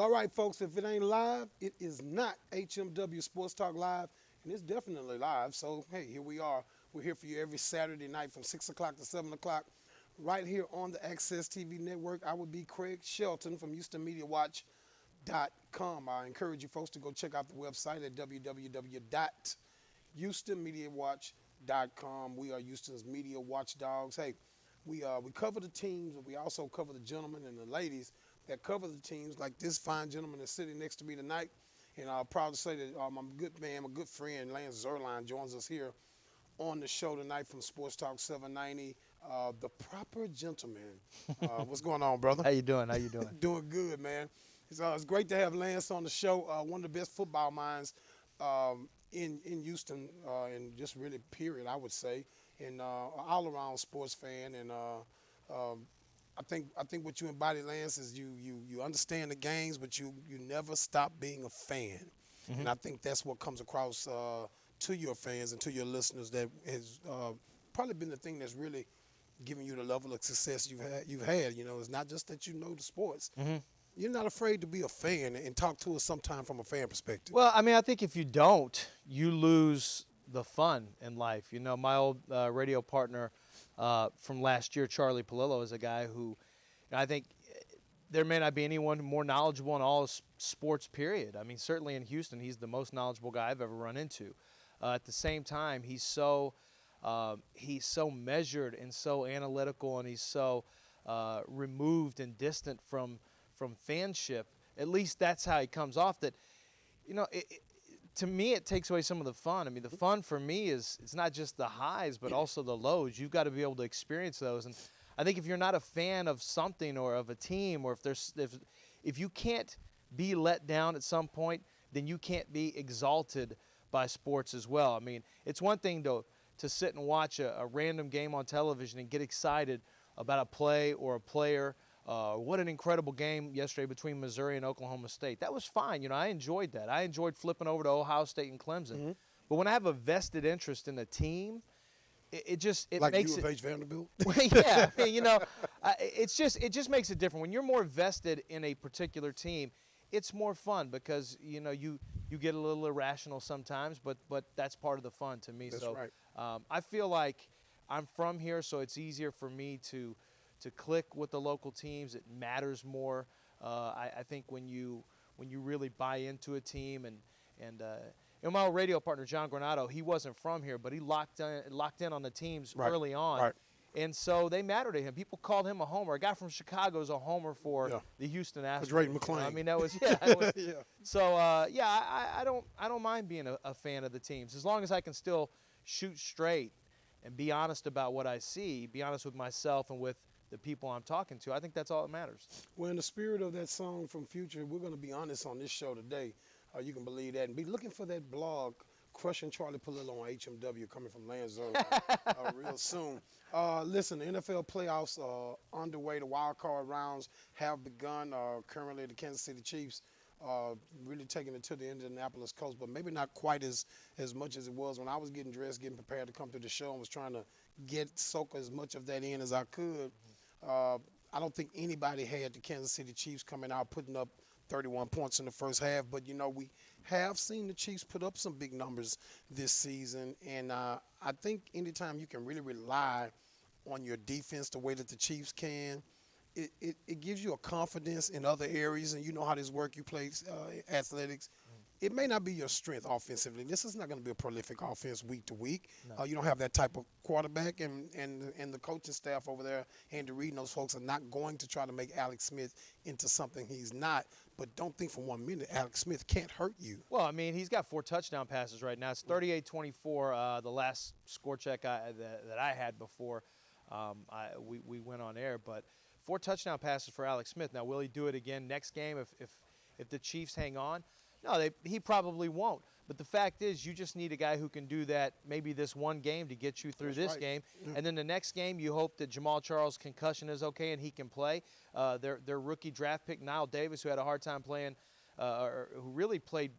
Well, all right, folks, if it ain't live, it is not HMW Sports Talk Live, and it's definitely live. So, hey, here we are. We're here for you every Saturday night from 6 o'clock to 7 o'clock, right here on the Access TV network. I would be Craig Shelton from HoustonMediaWatch.com. I encourage you folks to go check out the website at www.HoustonMediaWatch.com. We are Houston's media watchdogs. Hey, we cover the teams, but we also cover the gentlemen and the ladies that cover the teams, like this fine gentleman that's sitting next to me tonight. And I'm proud to say that my good man, my good friend, Lance Zierlein, joins us here on the show tonight from Sports Talk 790. The proper gentleman. What's going on, brother? How you doing? How you doing? Doing good, man. It's great to have Lance on the show. One of the best football minds in Houston, and just really period, I would say, and all around sports fan. And I think what you embody, Lance, is you understand the games, but you never stop being a fan. Mm-hmm. And I think that's what comes across to your fans and to your listeners. That has probably been the thing that's really giving you the level of success you've had. You know, it's not just that you know the sports. Mm-hmm. You're not afraid to be a fan and talk to us sometime from a fan perspective. Well, I mean, I think if you don't, you lose the fun in life. You know, my old radio partner from last year, Charlie Palillo, is a guy who, I think there may not be anyone more knowledgeable in all of sports, period. I mean, certainly in Houston, he's the most knowledgeable guy I've ever run into. At the same time, he's so measured and so analytical, and he's so removed and distant from fanship. At least that's how he comes off. That, you know, to me, it takes away some of the fun. I mean, the fun for me is it's not just the highs, but also the lows. You've got to be able to experience those. And I think if you're not a fan of something or of a team, or if you can't be let down at some point, then you can't be exalted by sports as well. I mean, it's one thing to sit and watch a random game on television and get excited about a play or a player. What an incredible game yesterday between Missouri and Oklahoma State. That was fine. You know, I enjoyed that. I enjoyed flipping over to Ohio State and Clemson. Mm-hmm. But when I have a vested interest in a team, it like makes you of H. Vanderbilt? Well, yeah. I mean, you know, it just makes it different. When you're more vested in a particular team, it's more fun because, you know, you get a little irrational sometimes, but that's part of the fun to me. That's so right. I feel like I'm from here, so it's easier for me to click with the local teams. It matters more. I think when you really buy into a team and my old radio partner John Granado, he wasn't from here, but he locked in on the teams early on. Right. And so they matter to him. People called him a homer. A guy from Chicago is a homer for the Houston Astros. That's Ray McClain. I mean, that was yeah. So I don't mind being a fan of the teams as long as I can still shoot straight and be honest about what I see, be honest with myself and with the people I'm talking to. I think that's all that matters. Well, in the spirit of that song from Future, we're going to be honest on this show today. You can believe that. And be looking for that blog, Crushing Charlie Palillo on HMW, coming from Lance Zierlein real soon. Listen, the NFL playoffs are underway. The wild card rounds have begun. Currently, the Kansas City Chiefs really taking it to the Indianapolis coast, but maybe not quite as much as it was when I was getting dressed, getting prepared to come to the show, and was trying to soak as much of that in as I could. I don't think anybody had the Kansas City Chiefs coming out putting up 31 points in the first half, but, you know, we have seen the Chiefs put up some big numbers this season, and I think anytime you can really rely on your defense the way that the Chiefs can, it gives you a confidence in other areas, and you know how this works. You play athletics. It may not be your strength offensively. This is not going to be a prolific offense week to week. No. You don't have that type of quarterback, and the coaching staff over there, Andy Reid and those folks are not going to try to make Alex Smith into something he's not. But don't think for 1 minute Alex Smith can't hurt you. Well, I mean, he's got 4 touchdown passes right now. It's 38-24, the last score check that I had before we went on air. But 4 touchdown passes for Alex Smith. Now, will he do it again next game if the Chiefs hang on? No, he probably won't. But the fact is, you just need a guy who can do that maybe this one game to get you through this game. Yeah. And then the next game, you hope that Jamal Charles' concussion is okay and he can play. Their rookie draft pick, Nile Davis, who had a hard time playing, who really played,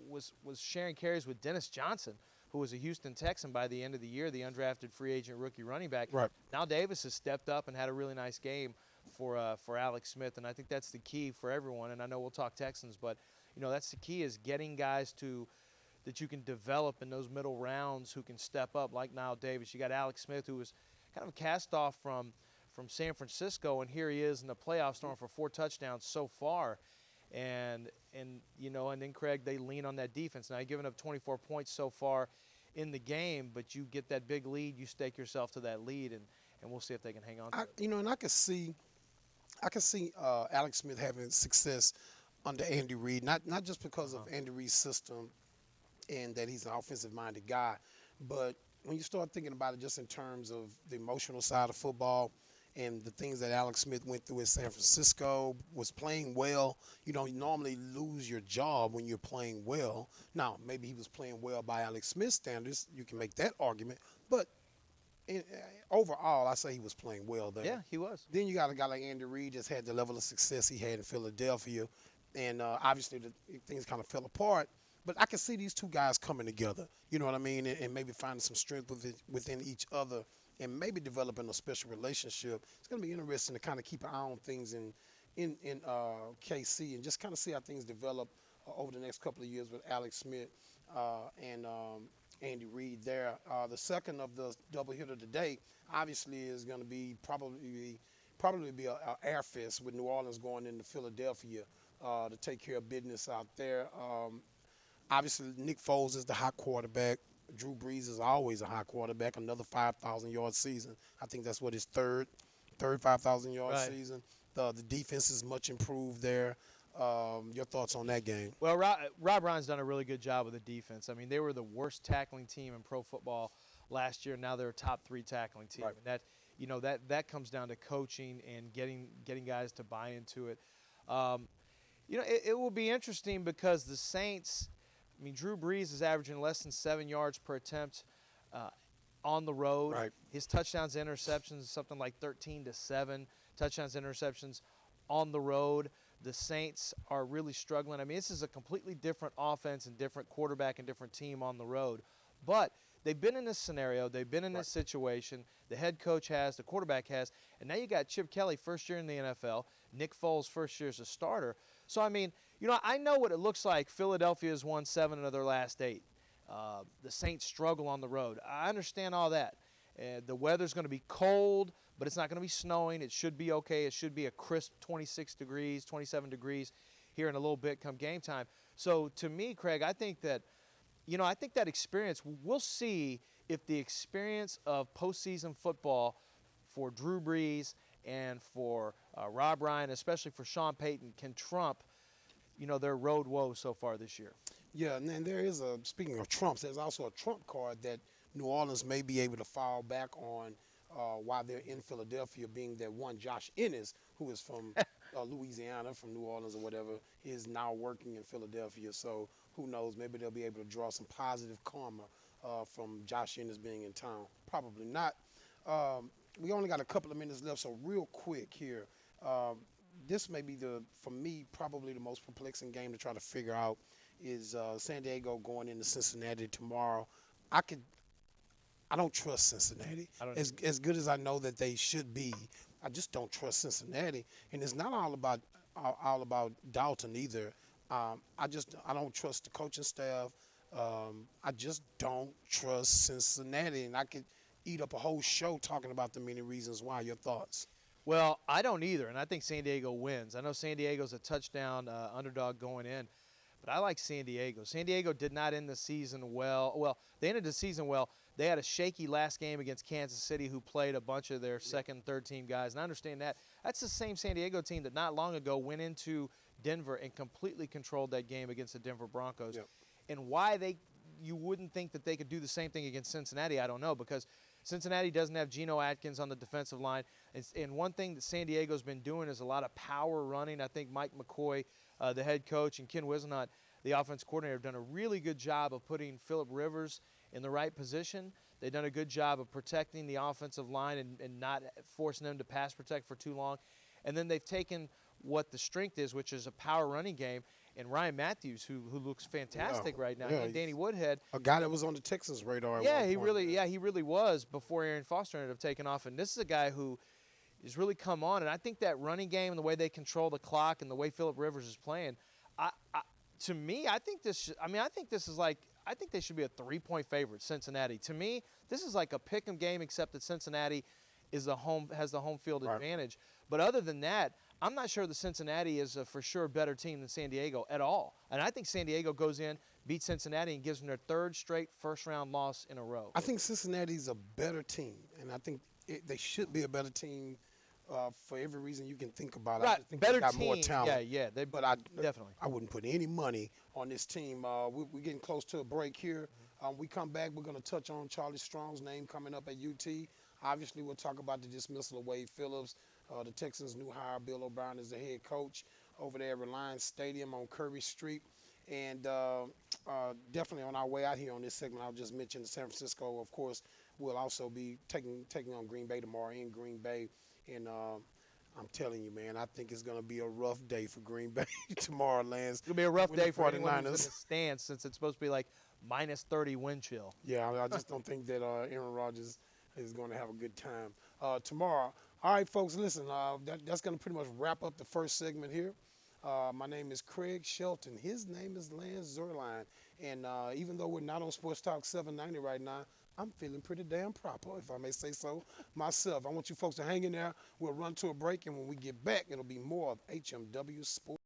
was sharing carries with Dennis Johnson, who was a Houston Texan by the end of the year, the undrafted free agent rookie running back. Right. Nile Davis has stepped up and had a really nice game for Alex Smith, and I think that's the key for everyone. And I know we'll talk Texans, but that's the key, is getting guys that you can develop in those middle rounds who can step up, like Nile Davis. You got Alex Smith, who was kind of a cast off from San Francisco, and here he is in the playoffs throwing for 4 touchdowns so far. And then Craig, they lean on that defense. Now, you've given up 24 points so far in the game, but you get that big lead, you stake yourself to that lead, and we'll see if they can hang on to it. And I could see Alex Smith having success under Andy Reid, not just because of Andy Reid's system and that he's an offensive-minded guy, but when you start thinking about it just in terms of the emotional side of football and the things that Alex Smith went through in San Francisco, was playing well. You normally lose your job when you're playing well. Now, maybe he was playing well by Alex Smith standards. You can make that argument. But overall, I say he was playing well there. Yeah, he was. Then you got a guy like Andy Reid, just had the level of success he had in Philadelphia. And obviously things kind of fell apart. But I can see these two guys coming together, you know what I mean, and maybe finding some strength within each other and maybe developing a special relationship. It's going to be interesting to kind of keep an eye on things in KC and just kind of see how things develop over the next couple of years with Alex Smith and Andy Reid there. The second of the doubleheader today obviously is going to be probably be an air fest with New Orleans going into Philadelphia to take care of business out there. Obviously, Nick Foles is the hot quarterback. Drew Brees is always a hot quarterback, another 5,000-yard season. I think that's what his third 5,000-yard season. The defense is much improved there. Your thoughts on that game? Well, Rob Ryan's done a really good job with the defense. I mean, they were the worst tackling team in pro football last year. Now they're a top 3 tackling team. Right. And that comes down to coaching and getting guys to buy into it. It will be interesting because the Saints – I mean, Drew Brees is averaging less than 7 yards per attempt on the road. Right. His touchdowns, interceptions, something like 13-7 touchdowns, interceptions on the road. The Saints are really struggling. I mean, this is a completely different offense and different quarterback and different team on the road. But they've been in this scenario. They've been in this situation. The head coach has, the quarterback has, and now you got Chip Kelly, first year in the NFL. Nick Foles, first year as a starter. So, I mean, I know what it looks like. Philadelphia has won 7 of their last 8. The Saints struggle on the road. I understand all that. The weather's going to be cold, but it's not going to be snowing. It should be okay. It should be a crisp 26 degrees, 27 degrees here in a little bit come game time. So, to me, Craig, I think that experience, we'll see if the experience of postseason football for Drew Brees and for Rob Ryan, especially for Sean Payton, can trump, their road woes so far this year. Yeah, and there is speaking of trumps, there's also a trump card that New Orleans may be able to fall back on while they're in Philadelphia, being that one Josh Ennis, who is from Louisiana, from New Orleans or whatever, is now working in Philadelphia. So who knows, maybe they'll be able to draw some positive karma from Josh Ennis being in town. Probably not. We only got a couple of minutes left, so real quick here. This may be, for me, probably the most perplexing game to try to figure out is San Diego going into Cincinnati tomorrow. I don't trust Cincinnati. As good as I know that they should be, I just don't trust Cincinnati. And it's not all about Dalton either. I don't trust the coaching staff. I just don't trust Cincinnati, and I could eat up a whole show talking about the many reasons why. Your thoughts? Well, I don't either, and I think San Diego wins. I know San Diego's a touchdown underdog going in, but I like San Diego. San Diego did not end the season well. Well, they ended the season well. They had a shaky last game against Kansas City, who played a bunch of their second and third team guys, and I understand that. That's the same San Diego team that not long ago went into Denver and completely controlled that game against the Denver Broncos. Yep. And why you wouldn't think that they could do the same thing against Cincinnati, I don't know, because Cincinnati doesn't have Geno Atkins on the defensive line. And one thing that San Diego's been doing is a lot of power running. I think Mike McCoy, the head coach, and Ken Wisenhunt, the offense coordinator, have done a really good job of putting Phillip Rivers in the right position. They've done a good job of protecting the offensive line and not forcing them to pass protect for too long. And then they've taken what the strength is, which is a power running game, and Ryan Matthews, who looks fantastic right now, and Danny Woodhead. A guy that was on the Texans radar. He really was before Aaron Foster ended up taking off. And this is a guy who, has really come on. And I think that running game and the way they control the clock and the way Phillip Rivers is playing, to me, I think this is like, I think they should be a 3-point favorite, Cincinnati. To me, this is like a pick 'em game, except that Cincinnati has the home field advantage. But other than that, I'm not sure that Cincinnati is a for sure better team than San Diego at all. And I think San Diego goes in, beats Cincinnati, and gives them their 3rd straight first-round loss in a row. I think Cincinnati's a better team, and I think they should be a better team for every reason you can think about. Right, I just think better they got team. more talent. Yeah, but I definitely. I wouldn't put any money on this team. We're getting close to a break here. We come back, we're going to touch on Charlie Strong's name coming up at UT. Obviously, we'll talk about the dismissal of Wade Phillips. The Texans' new hire, Bill O'Brien, is the head coach over there at Reliance Stadium on Curry Street. And definitely on our way out here on this segment, I'll just mention San Francisco, of course, will also be taking on Green Bay tomorrow in Green Bay. And I'm telling you, man, I think it's going to be a rough day for Green Bay tomorrow, Lance. It's going to be a rough day for anyone who's in the stands, since it's supposed to be like minus 30 wind chill. Yeah, I just don't think that Aaron Rodgers is going to have a good time tomorrow. All right, folks, listen, that's going to pretty much wrap up the first segment here. My name is Craig Shelton. His name is Lance Zierlein. And even though we're not on Sports Talk 790 right now, I'm feeling pretty damn proper, if I may say so myself. I want you folks to hang in there. We'll run to a break, and when we get back, it'll be more of HMW Sports.